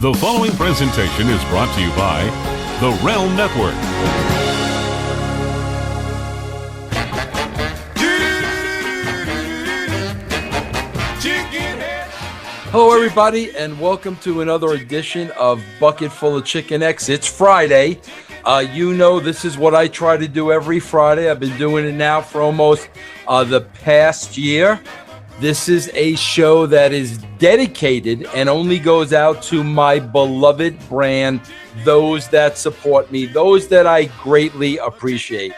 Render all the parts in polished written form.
The following presentation is brought to you by the Realm Network. Hello, everybody, and welcome to another edition of Bucket Full of Chicken X. It's Friday. You know this is what I try to do every Friday. I've been doing it now for almost the past year. This is a show that is dedicated and only goes out to my beloved brand, those that support me, those that I greatly appreciate.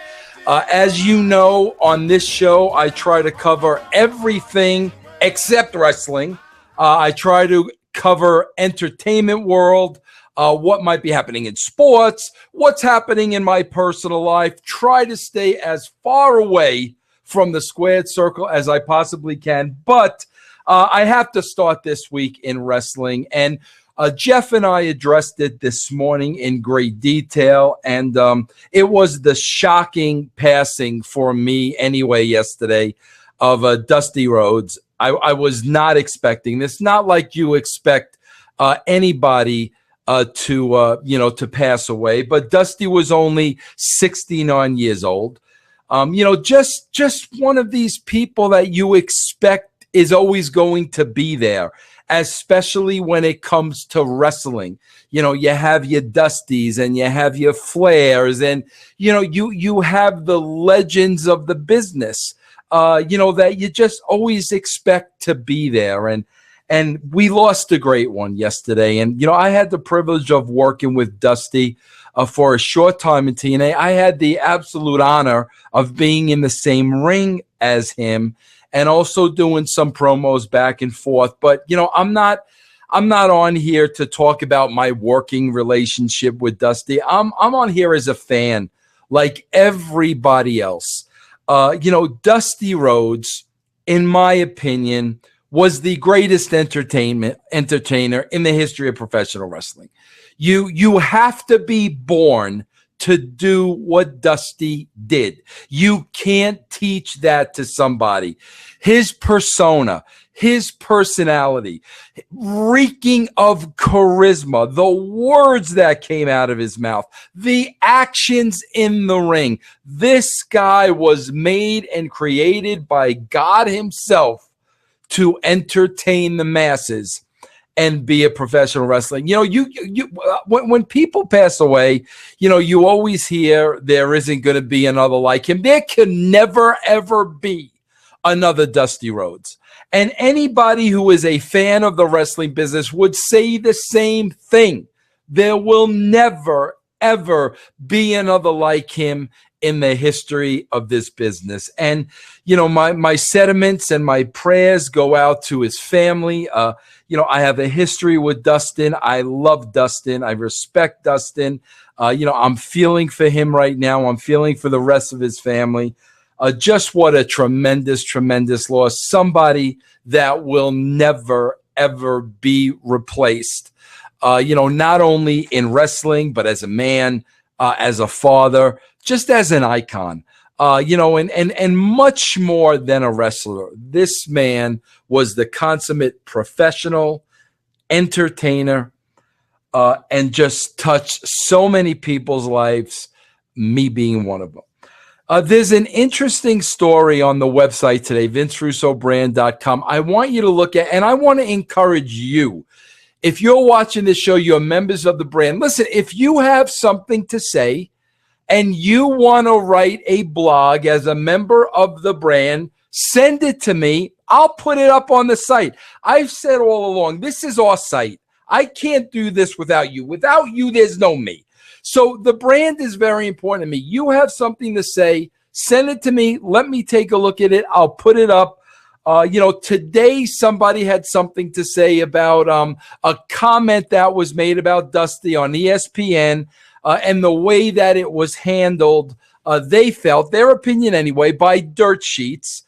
As you know, on this show, I try to cover everything except wrestling. I try to cover entertainment world, what might be happening in sports, what's happening in my personal life. Try to stay as far away from the squared circle as I possibly can. But I have to start this week in wrestling. And Jeff and I addressed it this morning in great detail. And it was the shocking passing for me anyway yesterday of Dusty Rhodes. I was not expecting this. Not like you expect anybody to pass away. But Dusty was only 69 years old. Just one of these people that you expect is always going to be there, especially when it comes to wrestling. You know, you have your Dusties and you have your Flairs and, you have the legends of the business, that you just always expect to be there. And we lost a great one yesterday. And, I had the privilege of working with Dusty for a short time in TNA. I had the absolute honor of being in the same ring as him and also doing some promos back and forth. But, I'm not on here to talk about my working relationship with Dusty. I'm on here as a fan, like everybody else. Dusty Rhodes, in my opinion, was the greatest entertainer in the history of professional wrestling. You have to be born to do what Dusty did. You can't teach that to somebody. His persona, his personality, reeking of charisma, the words that came out of his mouth, the actions in the ring. This guy was made and created by God himself to entertain the masses and be a professional wrestler. When people pass away, you always hear there isn't going to be another like him. There can never, ever be another Dusty Rhodes. And anybody who is a fan of the wrestling business would say the same thing. There will never, ever be another like him in the history of this business. And, my sentiments and my prayers go out to his family. I have a history with Dustin. I love Dustin. I respect Dustin. I'm feeling for him right now. I'm feeling for the rest of his family. Just what a tremendous, tremendous loss. Somebody that will never, ever be replaced. Not only in wrestling, but as a man, as a father, just as an icon, and much more than a wrestler. This man was the consummate professional, entertainer, and just touched so many people's lives, me being one of them. There's an interesting story on the website today, VinceRussoBrand.com. I want you to look at, and I want to encourage you. If you're watching this show, you're members of the brand. Listen, if you have something to say and you want to write a blog as a member of the brand, send it to me. I'll put it up on the site. I've said all along, this is our site. I can't do this without you. Without you, there's no me. So the brand is very important to me. You have something to say, send it to me. Let me take a look at it. I'll put it up. Today somebody had something to say about a comment that was made about Dusty on ESPN and the way that it was handled. They felt, their opinion anyway, by dirt sheets.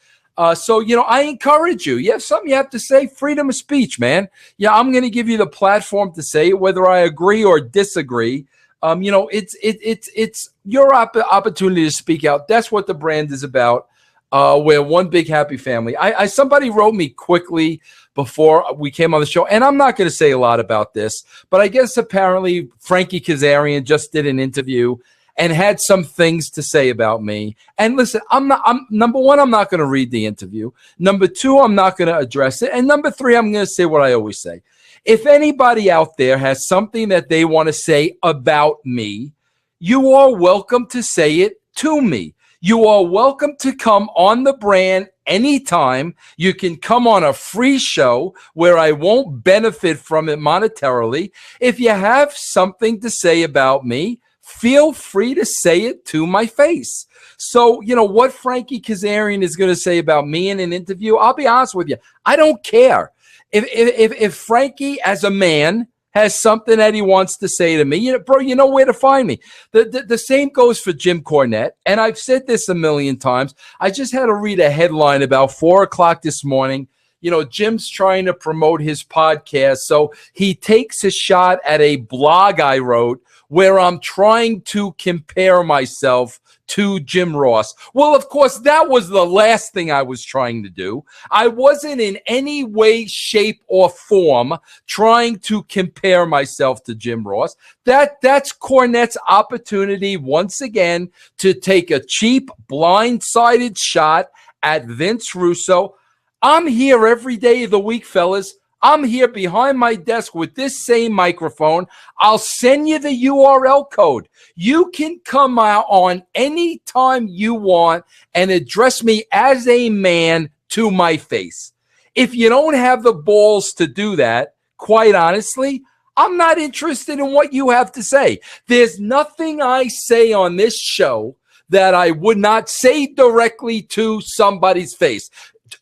So I encourage you. You have something you have to say, freedom of speech, man. Yeah, I'm going to give you the platform to say it, whether I agree or disagree. It's your opportunity to speak out. That's what the brand is about. We're one big happy family. Somebody wrote me quickly before we came on the show, and I'm not going to say a lot about this, but I guess apparently Frankie Kazarian just did an interview and had some things to say about me. And listen, I'm number one, I'm not going to read the interview. Number two, I'm not going to address it. And number three, I'm going to say what I always say. If anybody out there has something that they want to say about me, you are welcome to say it to me. You are welcome to come on the brand anytime. You can come on a free show where I won't benefit from it monetarily. If you have something to say about me, feel free to say it to my face. So, what Frankie Kazarian is going to say about me in an interview, I'll be honest with you, I don't care. If Frankie, as a man, has something that he wants to say to me, bro, you know where to find me. The same goes for Jim Cornette. And I've said this a million times. I just had to read a headline about 4 o'clock this morning. Jim's trying to promote his podcast. So he takes a shot at a blog I wrote where I'm trying to compare myself to Jim Ross. Well, of course, that was the last thing I was trying to do. I wasn't in any way, shape, or form trying to compare myself to Jim Ross. That's Cornette's opportunity once again to take a cheap, blindsided shot at Vince Russo. I'm here every day of the week, fellas. I'm here behind my desk with this same microphone. I'll send you the URL code. You can come out on any time you want and address me as a man to my face. If you don't have the balls to do that, quite honestly, I'm not interested in what you have to say. There's nothing I say on this show that I would not say directly to somebody's face.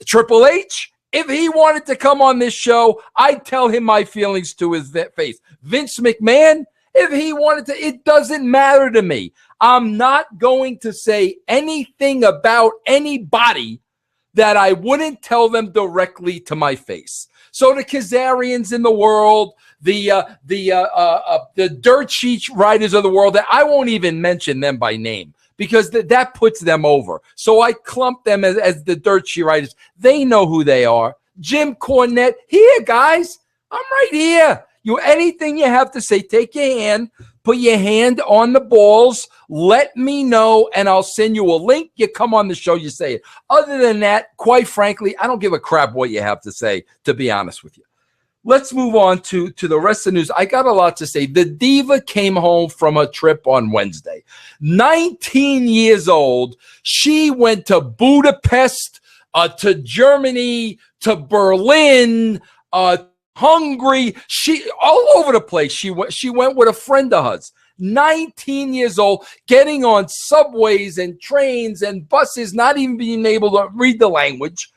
Triple H, if he wanted to come on this show, I'd tell him my feelings to his face. Vince McMahon, if he wanted to, it doesn't matter to me. I'm not going to say anything about anybody that I wouldn't tell them directly to my face. So the Kazarians in the world, the dirt sheet writers of the world, that I won't even mention them by name, because that puts them over. So I clump them as the dirt sheet writers. They know who they are. Jim Cornette, here, guys. I'm right here. Anything you have to say, take your hand, put your hand on the balls, let me know, and I'll send you a link. You come on the show, you say it. Other than that, quite frankly, I don't give a crap what you have to say, to be honest with you. Let's move on to the rest of the news. I got a lot to say. The Diva came home from a trip on Wednesday. 19 years old. She went to Budapest, to Germany, to Berlin, Hungary. She all over the place. She went with a friend of hers. 19 years old, getting on subways and trains and buses, not even being able to read the language.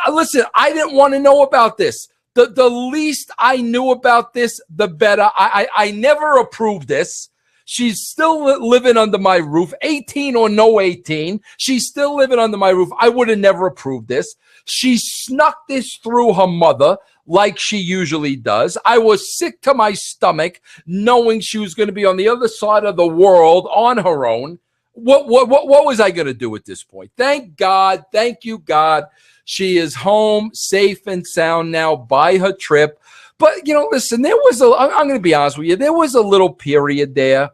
Listen, I didn't want to know about this. The least I knew about this, the better. I never approved this. She's still living under my roof, 18 or no 18. She's still living under my roof. I would have never approved this. She snuck this through her mother like she usually does. I was sick to my stomach knowing she was going to be on the other side of the world on her own. What was I going to do at this point? Thank God. Thank you, God. She is home, safe and sound now by her trip. But, listen, I'm going to be honest with you. There was a little period there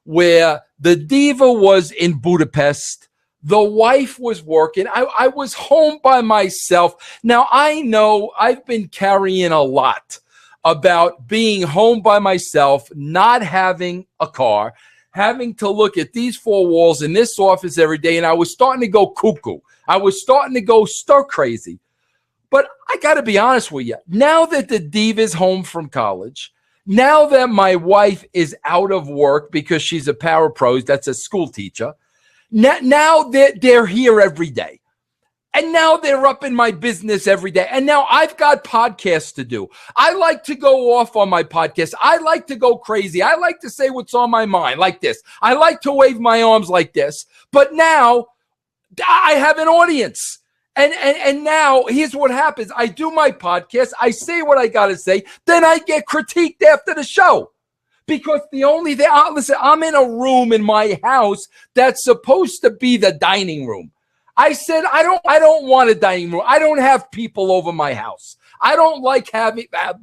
where the Diva was in Budapest. The wife was working. I was home by myself. Now, I know I've been carrying a lot about being home by myself, not having a car, having to look at these four walls in this office every day, and I was starting to go cuckoo. I was starting to go stir crazy. But I got to be honest with you. Now that the Diva is home from college, now that my wife is out of work because she's a parapros, that's a school teacher, now they're here every day. And now they're up in my business every day. And now I've got podcasts to do. I like to go off on my podcast. I like to go crazy. I like to say what's on my mind like this. I like to wave my arms like this. But now I have an audience. And now here's what happens. I do my podcast. I say what I got to say. Then I get critiqued after the show. Because the only thing, listen, I'm in a room in my house that's supposed to be the dining room. I said, I don't want a dining room. I don't have people over my house. I don't like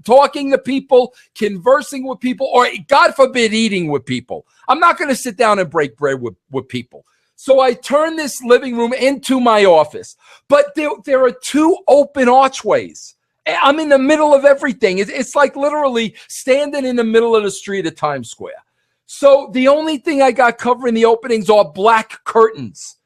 talking to people, conversing with people, or God forbid, eating with people. I'm not going to sit down and break bread with people. So I turned this living room into my office. But there are two open archways. I'm in the middle of everything. It's like literally standing in the middle of the street at Times Square. So the only thing I got covering the openings are black curtains.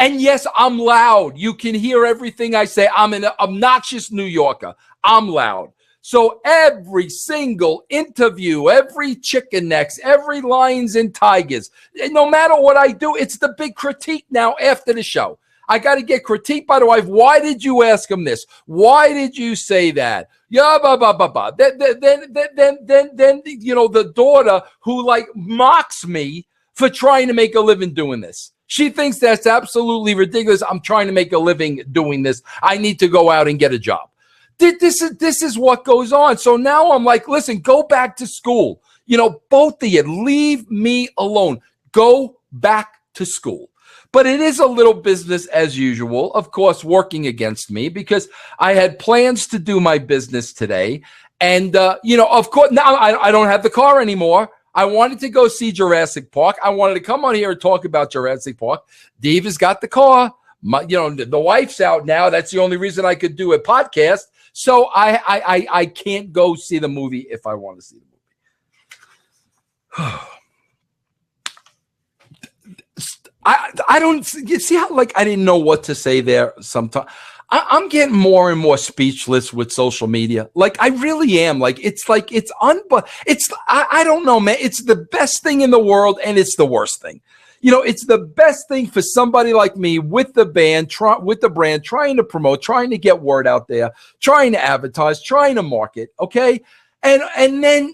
And yes, I'm loud. You can hear everything I say. I'm an obnoxious New Yorker. I'm loud. So every single interview, every chicken necks, every lions and tigers, no matter what I do, it's the big critique now after the show. I got to get critiqued by the wife. Why did you ask him this? Why did you say that? Yeah, blah, blah, blah, blah. Then, the daughter who like mocks me for trying to make a living doing this. She thinks that's absolutely ridiculous. I'm trying to make a living doing this. I need to go out and get a job. This is what goes on. So now I'm like, listen, go back to school. Both of you, leave me alone. Go back to school. But it is a little business as usual, of course, working against me because I had plans to do my business today. And, of course, now I don't have the car anymore. I wanted to go see Jurassic Park. I wanted to come on here and talk about Jurassic Park. Diva's got the car. The wife's out now. That's the only reason I could do a podcast. So I can't go see the movie if I want to see the movie. I don't you see how like I didn't know what to say there sometimes. I'm getting more and more speechless with social media. Like I really am. Like I don't know, man. It's the best thing in the world and it's the worst thing. It's the best thing for somebody like me with the brand, trying to promote, trying to get word out there, trying to advertise, trying to market. Okay. And then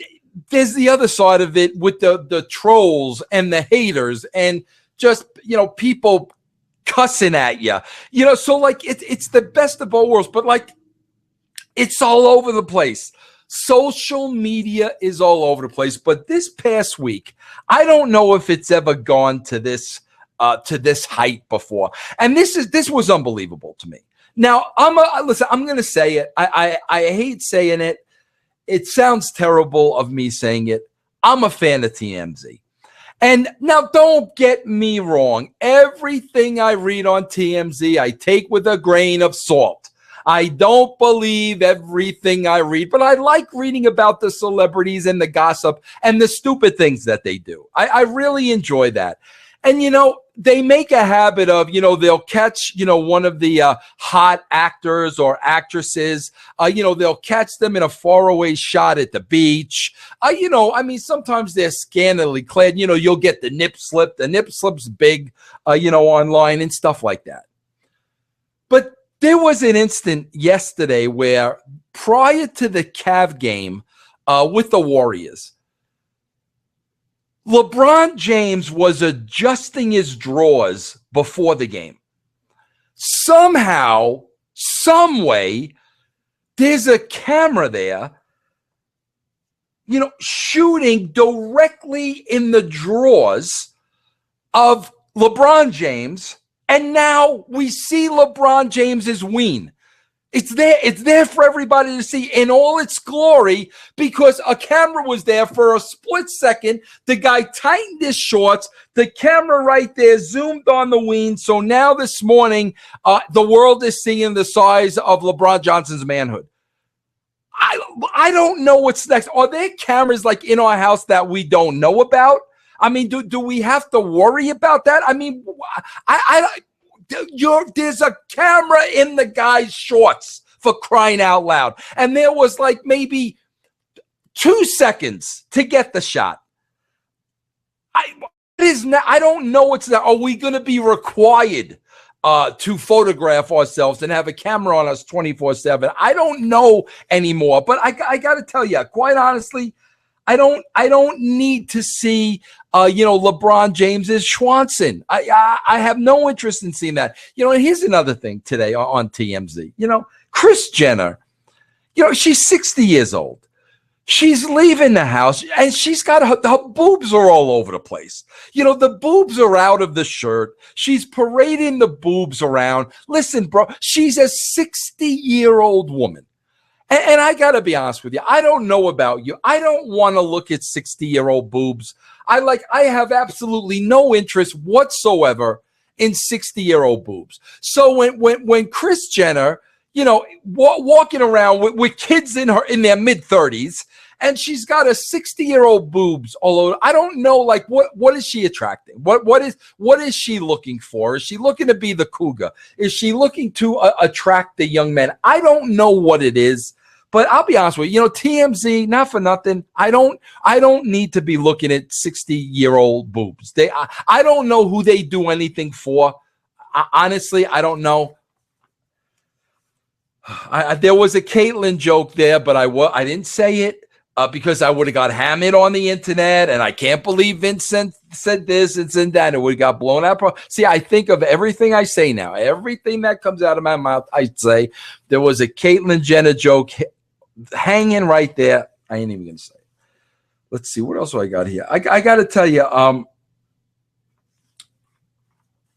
there's the other side of it with the trolls and the haters and just, people cussing at you, so like it's the best of both worlds, but like it's all over the place. Social media is all over the place. But this past week, I don't know if it's ever gone to this height before. And this was unbelievable to me. Now, I'm going to say it. I hate saying it. It sounds terrible of me saying it. I'm a fan of TMZ. And now don't get me wrong. Everything I read on TMZ, I take with a grain of salt. I don't believe everything I read, but I like reading about the celebrities and the gossip and the stupid things that they do. I really enjoy that. And, they make a habit of, they'll catch, one of the hot actors or actresses, they'll catch them in a faraway shot at the beach. Sometimes they're scantily clad, you'll get the nip slip. The nip slip's big, online and stuff like that. But there was an instant yesterday where prior to the Cavs game with the Warriors, LeBron James was adjusting his drawers before the game. Somehow, some way, there's a camera there, shooting directly in the drawers of LeBron James. And now we see LeBron James's ween. It's there for everybody to see in all its glory because a camera was there for a split second. The guy tightened his shorts. The camera right there zoomed on the ween. So now this morning, the world is seeing the size of LeBron Johnson's manhood. I don't know what's next. Are there cameras like in our house that we don't know about? I mean, do we have to worry about that? I mean, there's a camera in the guy's shorts for crying out loud. And there was like maybe 2 seconds to get the shot. I don't know what's that. Are we going to be required to photograph ourselves and have a camera on us 24/7? I don't know anymore. But I got to tell you, quite honestly, I don't need to see, LeBron James's Schwanson. I have no interest in seeing that. And here's another thing today on TMZ. Kris Jenner, she's 60 years old. She's leaving the house, and she's got her boobs are all over the place. The boobs are out of the shirt. She's parading the boobs around. Listen, bro, she's a 60-year-old woman. And I got to be honest with you. I don't know about you. I don't want to look at 60-year-old boobs. I have absolutely no interest whatsoever in 60-year-old boobs. So when Kris Jenner, walking around with kids in their mid-30s, and she's got a 60-year-old boobs all over, I don't know, what is she attracting? What is she looking for? Is she looking to be the cougar? Is she looking to attract the young men? I don't know what it is. But I'll be honest with you, TMZ, not for nothing. I don't need to be looking at 60-year-old boobs. I don't know who they do anything for. Honestly, I don't know. There was a Caitlyn joke there, but I didn't say it because I would have got hammered on the internet, and I can't believe Vincent said this and said that, and it would have got blown out. See, I think of everything I say now. Everything that comes out of my mouth, I say. There was a Caitlyn Jenner joke hanging right there. I ain't even gonna say it. Let's see, what else do I got here? I got to tell you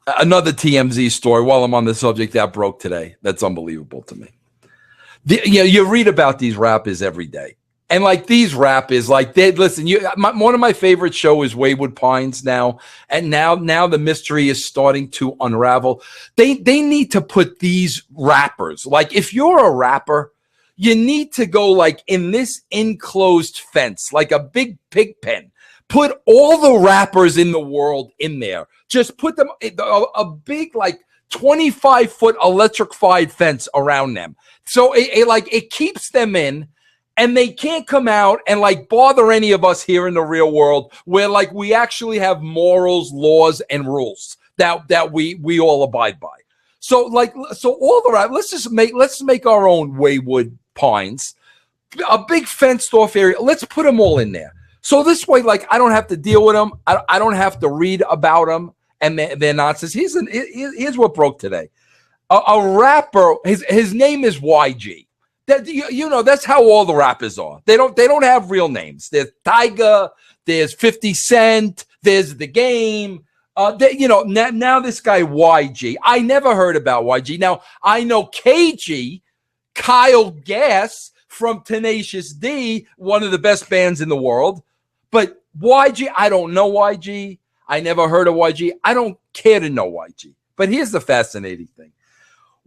another TMZ story while I'm on the subject that broke today. That's unbelievable to me. You read about these rappers every day, and these rappers, listen. One of my favorite show is Wayward Pines now, and now the mystery is starting to unravel. They need to put these rappers, if you're a rapper, you need to go in this enclosed fence, like a big pig pen. Put all the rappers in the world in there. Just put them a big 25-foot electrified fence around them. So it keeps them in, and they can't come out and bother any of us here in the real world, where we actually have morals, laws, and rules that we all abide by. So all the right, let's make our own Wayward Pines, a big fenced off area. Let's put them all in there. So this way, I don't have to deal with them. I don't have to read about them and their nonsense. Here's what broke today. A rapper, his name is YG. That's how all the rappers are. They don't have real names. There's Tyga, there's 50 Cent, there's The Game. Now this guy YG. I never heard about YG. Now I know KG, Kyle Gass from Tenacious D, one of the best bands in the world. But YG, I don't know YG. I never heard of YG. I don't care to know YG. But here's the fascinating thing.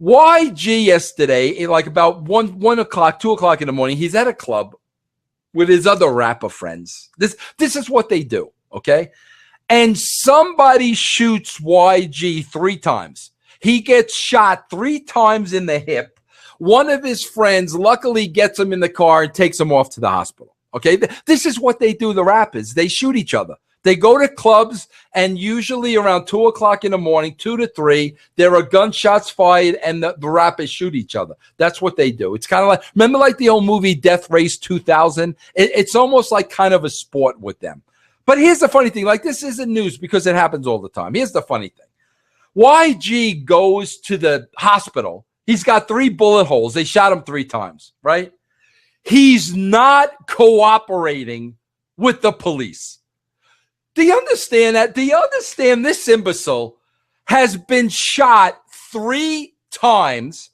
YG yesterday, about 1 o'clock, 2 o'clock in the morning, he's at a club with his other rapper friends. This is what they do, okay? And somebody shoots YG 3 times. He gets shot 3 times in the hip. One of his friends luckily gets him in the car and takes him off to the hospital. Okay, this is what they do, the rappers. They shoot each other. They go to clubs, and usually around 2 o'clock in the morning, 2 to 3, there are gunshots fired, and the rappers shoot each other. That's what they do. It's kind of remember the old movie Death Race 2000? It's almost kind of a sport with them. But here's the funny thing. This isn't news because it happens all the time. Here's the funny thing. YG goes to the hospital. He's got 3 bullet holes. They shot him 3 times, right? He's not cooperating with the police. Do you understand that? Do you understand this imbecile has been shot 3 times,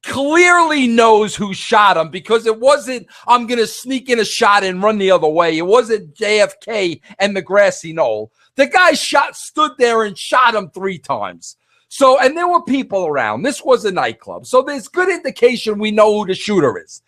clearly knows who shot him, because it wasn't, I'm going to sneak in a shot and run the other way. It wasn't JFK and the grassy knoll. The guy stood there and shot him 3 times. So, and there were people around. This was a nightclub. So there's good indication we know who the shooter is.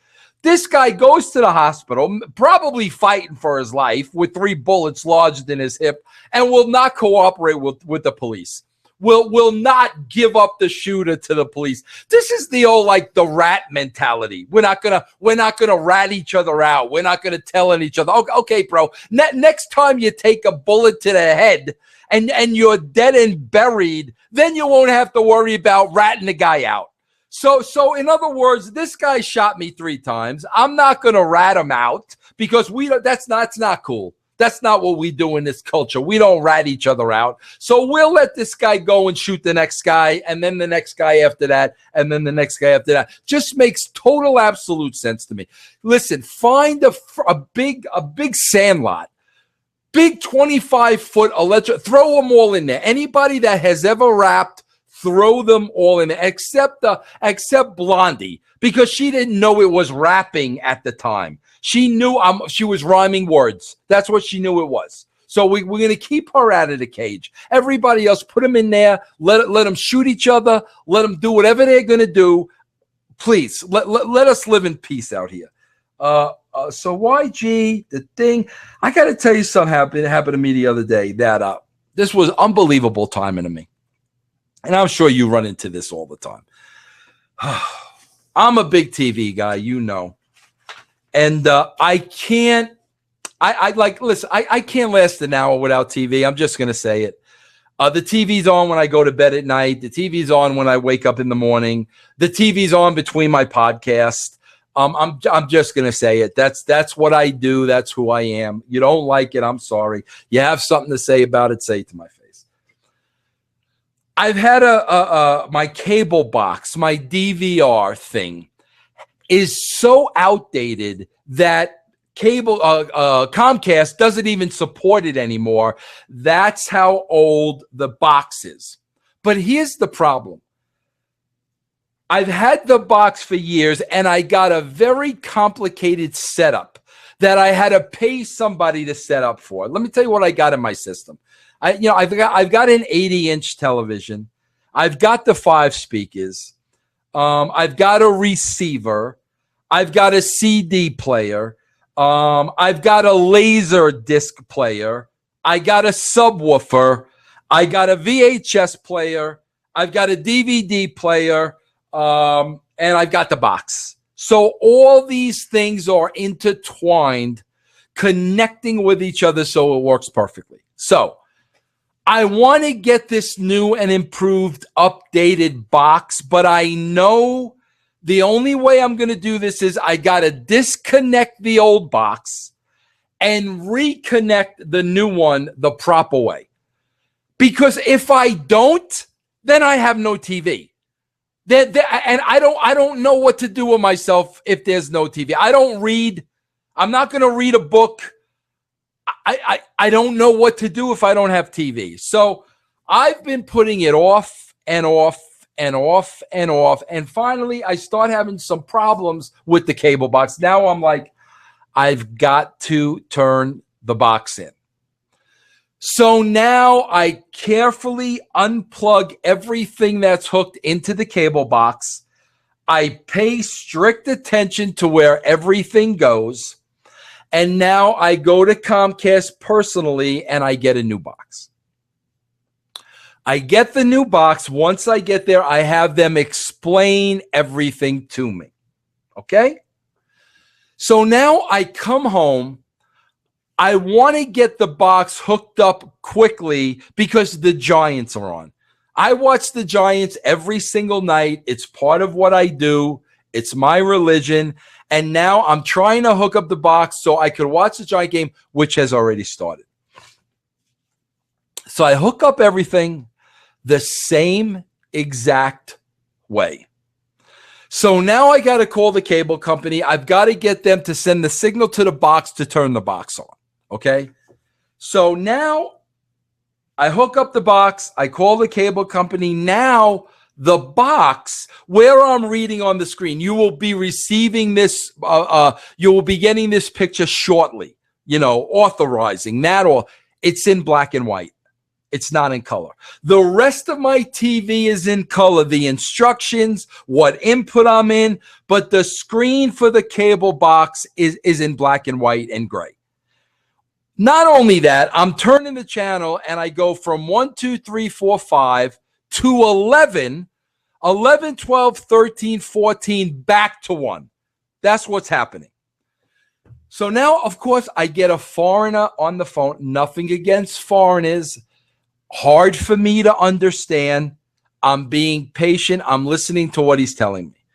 This guy goes to the hospital, probably fighting for his life with 3 bullets lodged in his hip, and will not cooperate with the police. Will not give up the shooter to the police. This is the old the rat mentality. We're not gonna rat each other out. We're not gonna tell each other. Okay, bro. Next time you take a bullet to the head and you're dead and buried, then you won't have to worry about ratting the guy out. So in other words, this guy shot me 3 times. I'm not going to rat him out because that's not cool. That's not what we do in this culture. We don't rat each other out. So we'll let this guy go and shoot the next guy, and then the next guy after that, and then the next guy after that. Just makes total absolute sense to me. Listen, find a big sandlot. Big 25-foot electric, throw them all in there. Anybody that has ever rapped, throw them all in there, except Blondie, because she didn't know it was rapping at the time. She knew she was rhyming words. That's what she knew it was. So we're going to keep her out of the cage. Everybody else, put them in there. Let them shoot each other. Let them do whatever they're going to do. Please, let us live in peace out here. So YG, the thing, I got to tell you something happened to me the other day that this was unbelievable timing to me. And I'm sure you run into this all the time. I'm a big TV guy, you know. And I can't last an hour without TV. I'm just going to say it. The TV's on when I go to bed at night. The TV's on when I wake up in the morning. The TV's on between my podcasts. I'm just going to say it. That's what I do. That's who I am. You don't like it, I'm sorry. You have something to say about it, say it to my face. I've had my cable box, my DVR thing is so outdated that Comcast doesn't even support it anymore. That's how old the box is. But here's the problem. I've had the box for years, and I got a very complicated setup that I had to pay somebody to set up for. Let me tell you what I got in my system. I've got an 80-inch television. I've got the 5 speakers. I've got a receiver. I've got a CD player. I've got a laser disc player. I got a subwoofer. I got a VHS player. I've got a DVD player. And I've got the box. So all these things are intertwined, connecting with each other so it works perfectly. So I want to get this new and improved, updated box, but I know the only way I'm going to do this is I got to disconnect the old box and reconnect the new one the proper way. Because if I don't, then I have no TV. And I don't know what to do with myself if there's no TV. I don't read. I'm not going to read a book. I don't know what to do if I don't have TV. So I've been putting it off and off and off and off. And finally, I start having some problems with the cable box. Now I'm like, I've got to turn the box in. So now I carefully unplug everything that's hooked into the cable box. I pay strict attention to where everything goes. And now I go to Comcast personally and I get a new box. I get the new box. Once I get there, I have them explain everything to me. Okay? So now I come home. I want to get the box hooked up quickly because the Giants are on. I watch the Giants every single night. It's part of what I do. It's my religion. And now I'm trying to hook up the box so I could watch the Giant game, which has already started. So I hook up everything the same exact way. So now I got to call the cable company. I've got to get them to send the signal to the box to turn the box on. Okay, so now I hook up the box. I call the cable company. Now the box where I'm reading on the screen, you will be receiving this. You will be getting this picture shortly. You know, authorizing that, or it's in black and white. It's not in color. The rest of my TV is in color. The instructions, what input I'm in, but the screen for the cable box is in black and white and gray. Not only that, I'm turning the channel and I go from 1, 2, 3, 4, 5 to 11, 12, 13, 14, back to 1. That's what's happening. So now, of course, I get a foreigner on the phone. Nothing against foreigners. Hard for me to understand. I'm being patient. I'm listening to what he's telling me.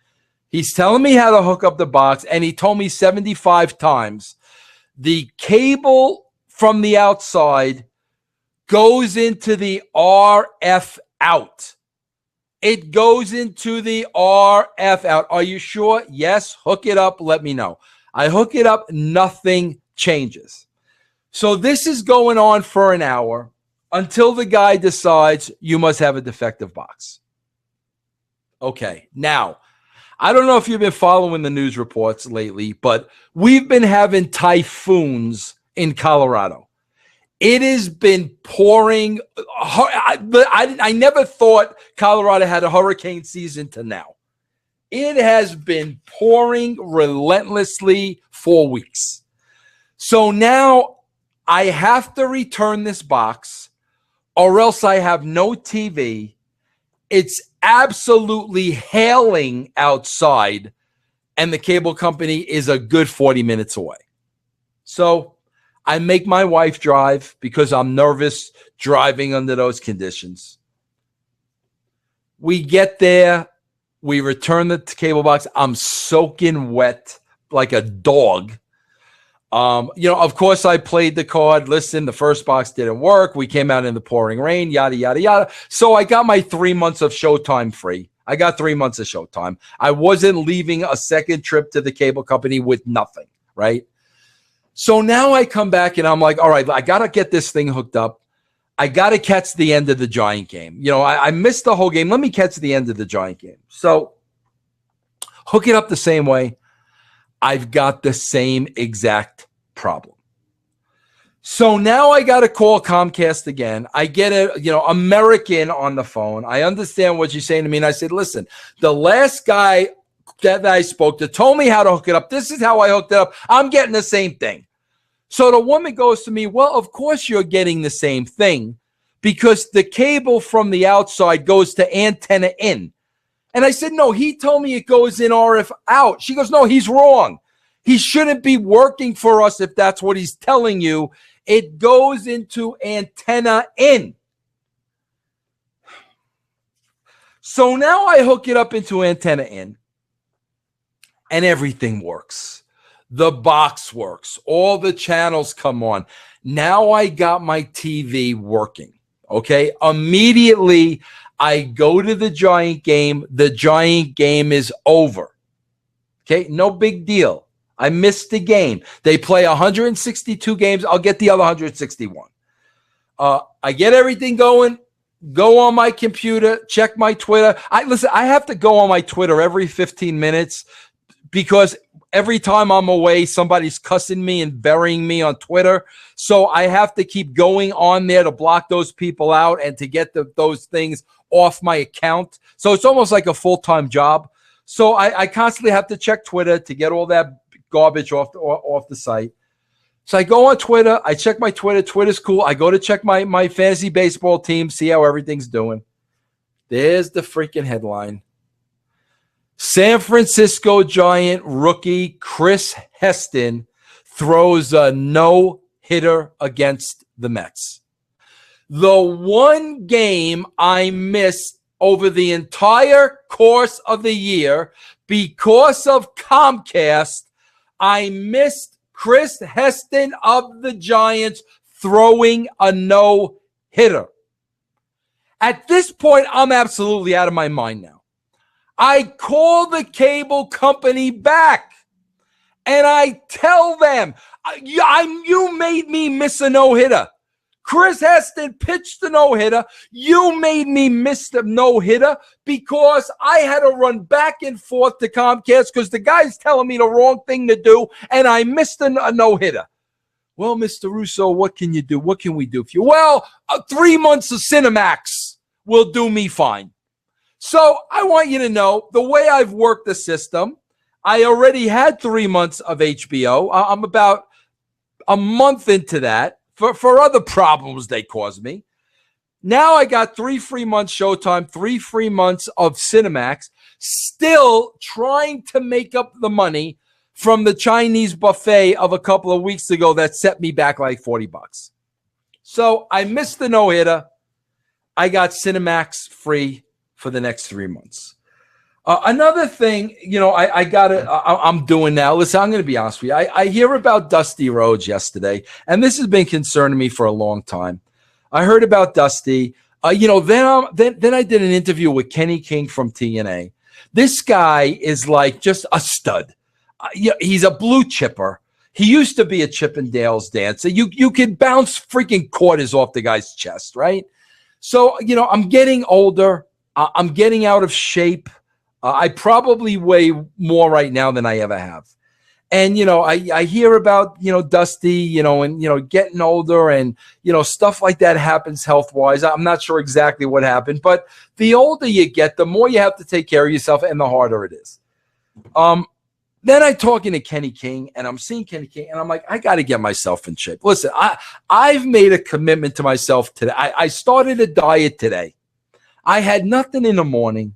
He's telling me how to hook up the box, and he told me 75 times. The cable from the outside goes into the RF out. It goes into the RF out. Are you sure? Yes. Hook it up. Let me know. I hook it up. Nothing changes. So this is going on for an hour until the guy decides you must have a defective box. Okay. Now, I don't know if you've been following the news reports lately, but we've been having typhoons in Colorado. It has been pouring. I never thought Colorado had a hurricane season to now. It has been pouring relentlessly for weeks. So now I have to return this box or else I have no TV. It's absolutely hailing outside and the cable company is a good 40 minutes away. So I make my wife drive because I'm nervous driving under those conditions. We get there. We return the cable box. I'm soaking wet like a dog. Of course, I played the card. Listen, the first box didn't work. We came out in the pouring rain, yada, yada, yada. So I got my 3 months of Showtime free. I got 3 months of Showtime. I wasn't leaving a second trip to the cable company with nothing, right? So now I come back and I'm like, all right, I got to get this thing hooked up. I got to catch the end of the Giant game. I missed the whole game. Let me catch the end of the Giant game. So hook it up the same way. I've got the same exact problem. So now I got to call Comcast again. I get American on the phone. I understand what you're saying to me. And I said, listen, the last guy that I spoke to told me how to hook it up. This is how I hooked it up. I'm getting the same thing. So the woman goes to me, well, of course you're getting the same thing because the cable from the outside goes to antenna in. And I said, no, he told me it goes in RF out. She goes, no, he's wrong. He shouldn't be working for us if that's what he's telling you. It goes into antenna in. So now I hook it up into antenna in. And everything works. The box works. All the channels come on. Now I got my TV working. Okay. Immediately I go to the Giant game. The Giant game is over. Okay. No big deal. I missed the game. They play 162 games. I'll get the other 161. I get everything going. Go on my computer. Check my Twitter. I have to go on my Twitter every 15 minutes. Because every time I'm away, somebody's cussing me and burying me on Twitter. So I have to keep going on there to block those people out and to get those things off my account. So it's almost like a full-time job. So I constantly have to check Twitter to get all that garbage off the site. So I go on Twitter. I check my Twitter. Twitter's cool. I go to check my fantasy baseball team, see how everything's doing. There's the freaking headline. San Francisco Giant rookie Kris Heston throws a no-hitter against the Mets. The one game I missed over the entire course of the year because of Comcast, I missed Kris Heston of the Giants throwing a no-hitter. At this point, I'm absolutely out of my mind now. I call the cable company back and I tell them, you made me miss a no-hitter. Kris Heston pitched the no-hitter. You made me miss the no-hitter because I had to run back and forth to Comcast because the guy's telling me the wrong thing to do and I missed a no-hitter. Well, Mr. Russo, what can you do? What can we do for you? Well, 3 months of Cinemax will do me fine. So I want you to know the way I've worked the system, I already had 3 months of HBO. I'm about a month into that for other problems they caused me. Now I got 3 free months Showtime, 3 free months of Cinemax, still trying to make up the money from the Chinese buffet of a couple of weeks ago that set me back like $40. So I missed the no-hitter. I got Cinemax free for the next 3 months. Another thing, I'm doing now. Listen, I'm going to be honest with you. I hear about Dusty Rhodes yesterday, and this has been concerning me for a long time. I heard about Dusty. Then I did an interview with Kenny King from TNA. This guy is like just a stud. He's a blue chipper. He used to be a Chippendales dancer. You could bounce freaking quarters off the guy's chest, right? So, I'm getting older. I'm getting out of shape. I probably weigh more right now than I ever have. And, I hear about, Dusty, and, getting older and, stuff like that happens health-wise. I'm not sure exactly what happened, but the older you get, the more you have to take care of yourself and the harder it is. Then I'm talking to Kenny King, and I'm seeing Kenny King, and I'm like, I got to get myself in shape. Listen, I've made a commitment to myself today. I started a diet today. I had nothing in the morning.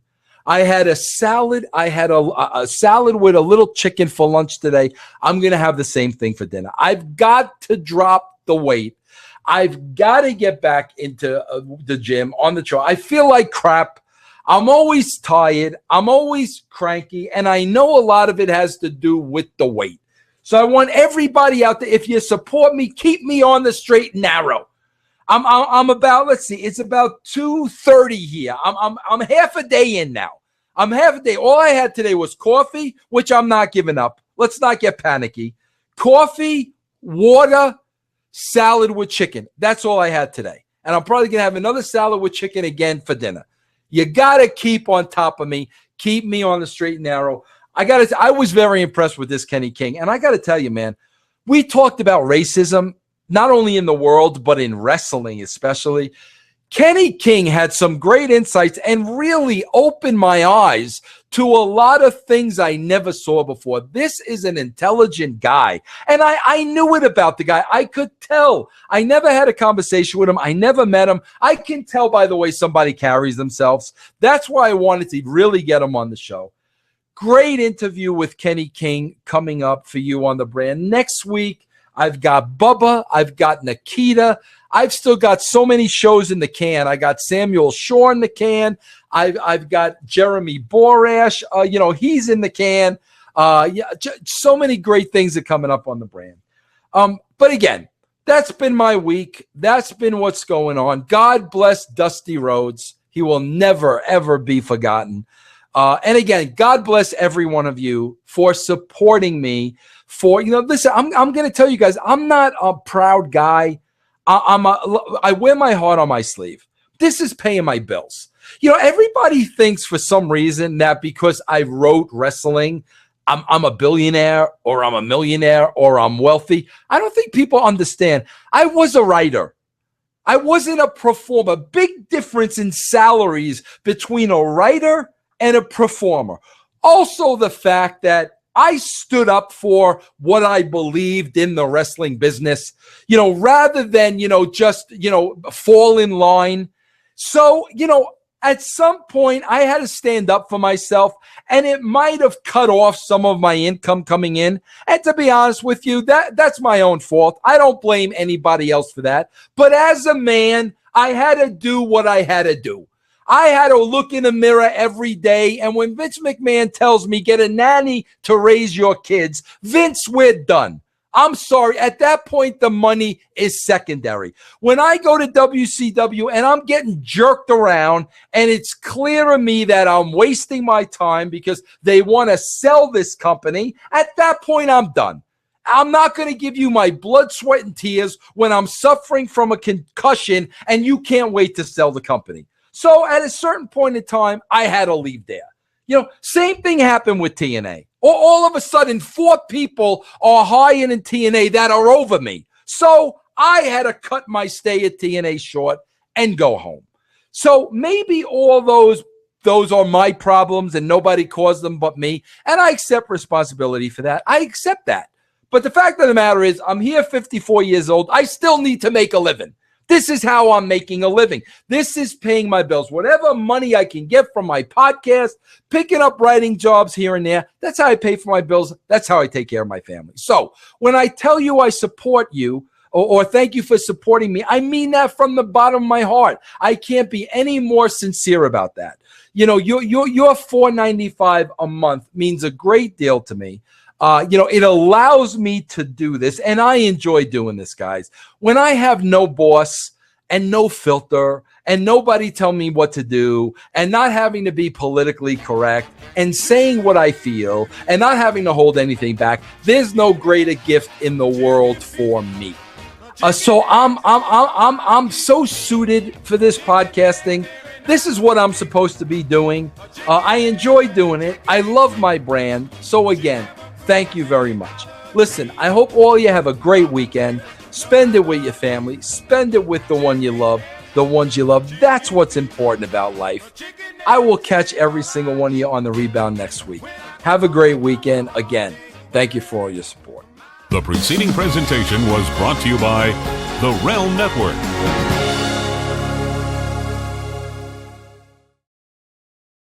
I had a salad. I had a salad with a little chicken for lunch today. I'm going to have the same thing for dinner. I've got to drop the weight. I've got to get back into the gym on the trail. I feel like crap. I'm always tired. I'm always cranky. And I know a lot of it has to do with the weight. So I want everybody out there, if you support me, keep me on the straight and narrow. I'm about, let's see, it's about 2:30 here. I'm half a day in now. I'm half a day. All I had today was coffee, which I'm not giving up. Let's not get panicky. Coffee, water, salad with chicken. That's all I had today. And I'm probably going to have another salad with chicken again for dinner. You got to keep on top of me. Keep me on the straight and narrow. I was very impressed with this Kenny King. And I got to tell you, man, we talked about racism, not only in the world, but in wrestling especially. Kenny King had some great insights and really opened my eyes to a lot of things I never saw before. This is an intelligent guy. And I knew it about the guy. I could tell. I never had a conversation with him. I never met him. I can tell by the way somebody carries themselves. That's why I wanted to really get him on the show. Great interview with Kenny King coming up for you on the brand. Next week, I've got Bubba. I've got Nikita. I've still got so many shows in the can. I got Samuel Shaw in the can. I've got Jeremy Borash. He's in the can. So many great things are coming up on the brand. But again, that's been my week. That's been what's going on. God bless Dusty Rhodes. He will never, ever be forgotten. And again, God bless every one of you for supporting me. Listen, I'm going to tell you guys, I'm not a proud guy. I wear my heart on my sleeve. This is paying my bills. Everybody thinks for some reason that because I wrote wrestling, I'm a billionaire or I'm a millionaire or I'm wealthy. I don't think people understand. I was a writer. I wasn't a performer. Big difference in salaries between a writer and a performer. Also, the fact that I stood up for what I believed in the wrestling business, rather than, just, fall in line. So, at some point I had to stand up for myself, and it might have cut off some of my income coming in. And to be honest with you, that's my own fault. I don't blame anybody else for that. But as a man, I had to do what I had to do. I had to look in the mirror every day. And when Vince McMahon tells me, get a nanny to raise your kids, Vince, we're done. I'm sorry. At that point, the money is secondary. When I go to WCW and I'm getting jerked around and it's clear to me that I'm wasting my time because they want to sell this company, at that point, I'm done. I'm not going to give you my blood, sweat, and tears when I'm suffering from a concussion and you can't wait to sell the company. So at a certain point in time, I had to leave there. Same thing happened with TNA. All of a sudden, 4 people are hiring in TNA that are over me. So I had to cut my stay at TNA short and go home. So maybe all those are my problems and nobody caused them but me. And I accept responsibility for that. I accept that. But the fact of the matter is, I'm here 54 years old. I still need to make a living. This is how I'm making a living. This is paying my bills. Whatever money I can get from my podcast, picking up writing jobs here and there, that's how I pay for my bills. That's how I take care of my family. So when I tell you I support you, or thank you for supporting me. I mean that from the bottom of my heart. I can't be any more sincere about that. Your $4.95 a month means a great deal to me. It allows me to do this, and I enjoy doing this, guys. When I have no boss and no filter and nobody tell me what to do and not having to be politically correct and saying what I feel and not having to hold anything back, there's no greater gift in the world for me. So I'm so suited for this podcasting. This is what I'm supposed to be doing. I enjoy doing it. I love my brand. So again, thank you very much. Listen, I hope all you have a great weekend. Spend it with your family. Spend it with the ones you love. That's what's important about life. I will catch every single one of you on the rebound next week. Have a great weekend. Again, thank you for all your support. The preceding presentation was brought to you by the Realm Network.